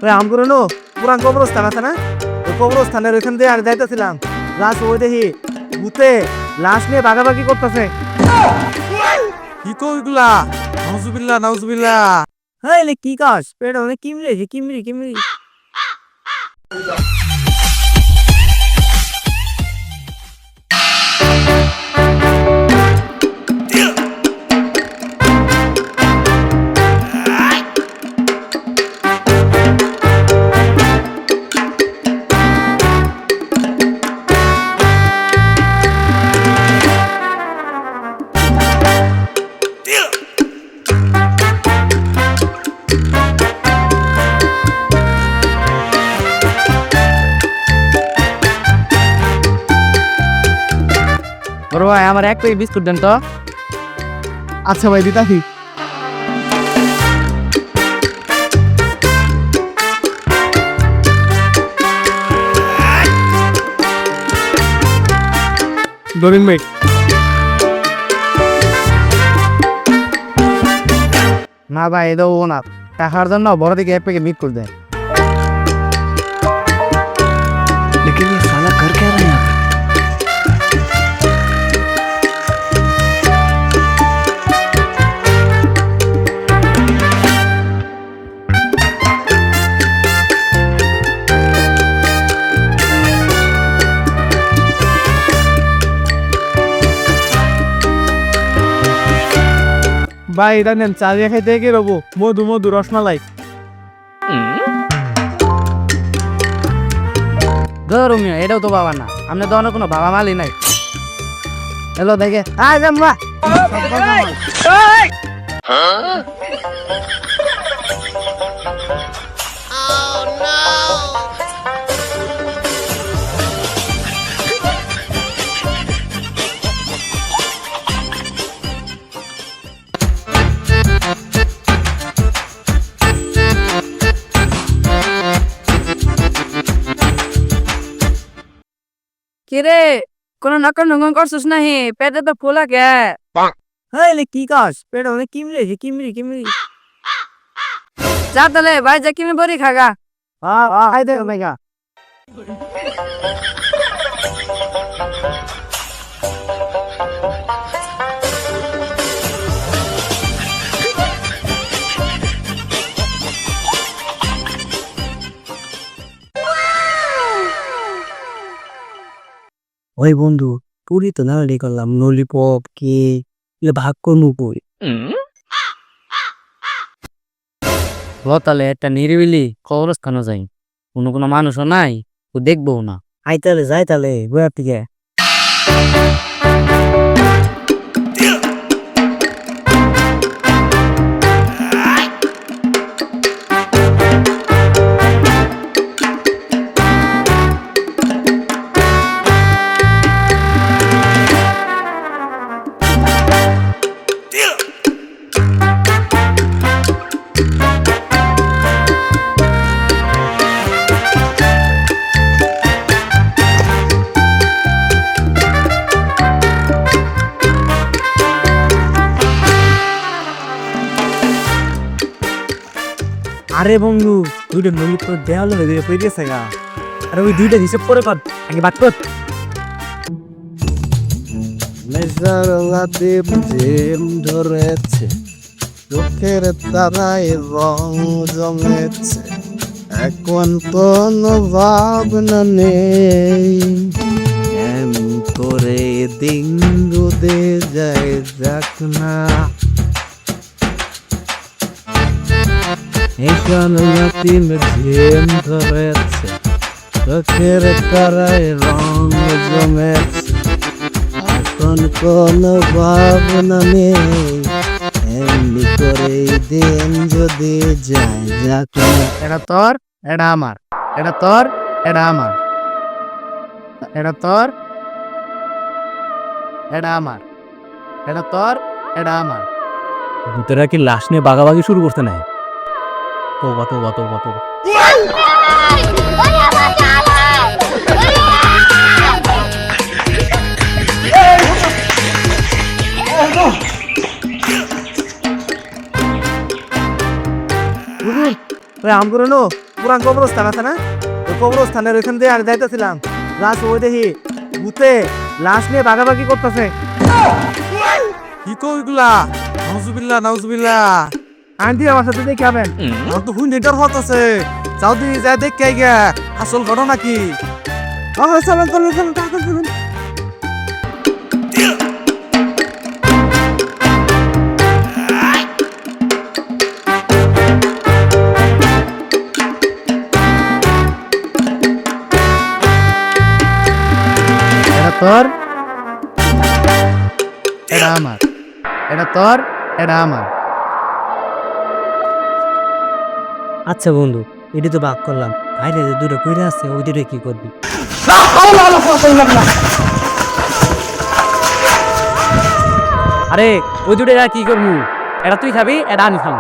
ওই আমগুলো নো পুরান কবরস্থান আছে না, ওই কবরস্থানের ওইখান দিয়ে আর যাইতেছিলাম, লাস্ট ওই দেখি ভূতে লাশ নিয়ে ভাগাভাগি করতেছে। কি কো এগুলা? নাউজুবিল্লাহ নাউজুবিল্লাহ। হ্যাঁ কি কাজ পেট অনেক কিমড়েছে, কিমড়ি কিমড়ি। বড় ভাই আমার এক প্যাকেট বিস্কুট দেন তো। আচ্ছা ভাই দিতাছি। ধরেন ভাই। না ভাই এটা ও না, টাকার জন্য বড় দিকে এক প্যাকেট বিস্কুট দেন। लेकिन ये साला कर क्या रहा है यहाँ पे? ভাই এটা নেন, চা দিয়ে খাইতে কি রবো, মধু মধু রসমালাই। গরমিয়া এটাও তো বাবা না, আপনার তো অন্য কোনো বাবা মালি নাই। হ্যালো দেখে আয় জাম্মা। কিরে কোন নকল নঙ্গন করছিস নাহি? পেটে তো ফুলা কে? হ্যাঁ কি কাজ পেট অনেক কিমড়েছে, কিমড়ি কিমড়ি। যা তাহলে ভাই যা কিনে বড়ি খাগা। আই দেখ মেগা। ওই বন্ধু পুরি তো নাড়ি করলাম, ললিপপ কেক এগুলো ভাগ করবো কই? তাহলে একটা নিরিবিলি কবরস্থানে যাই, কোনো মানুষও নাই, ও দেখবো না। আই তাহলে যাই তাহলে বইয়ার থেকে। আরে বন্ধু দুইটা নলিপ তো দেওয়াল হয়ে পড়ে গেছে গা। আরে ওই দুইটা হিসেব করে কর, আগে বাদ কর। মেজারলাতে প্রেম ধরেছে, চোখের তারায় রং জমেছে, এখন কোনো ভাবনা নেই, এম করে দিন রোদে যায় যাক না। এখানে প্রেম ধরেছে, চোখের তারায় রং জমেছে, এখন কোনো ভাবনা নেই, এমনি করে দিন যদি যায় যাক না। এটা তোর, এটা আমার, এটা তোর, এটা আমার, এটা তোর, এটা আমার, এটা তোর, এটা আমার। ভূতেরা কি লাশ নিয়ে বাগাবাগি শুরু করতে নাই? তোবা তোবা তোবা তোবা। ওই আমগুলো নো পুরান কবরস্থান আছে না, ওই কবরস্থানের ওইখান দিয়ে আর যাইতেছিলাম, লাস্ট ওই দেখি ভূতে লাশ নিয়ে ভাগাভাগি করতেছে। কি কইগুলা? নাউজুবিল্লাহ নাউজুবিল্লাহ। আন্টি আমার সাথে দেখে যাবেন। আমার তো হুইন নেটার হত আছে। যাও দি যা দেখ কে গা। আসল ঘটনা কি? চলুন চলুন চলুন তাড়াতাড়ি চলুন। এটা তোর, এটা আমার, এটা তোর, এটা আমার। আচ্ছা বন্ধু, এটি তো ভাগ করলাম, বাইরে যে দুটো কইরা আছে ওই দুটো কি করবি? আরে ওই দুটো কি করবো? এটা তুই খাবি, এটা আমি খাবো।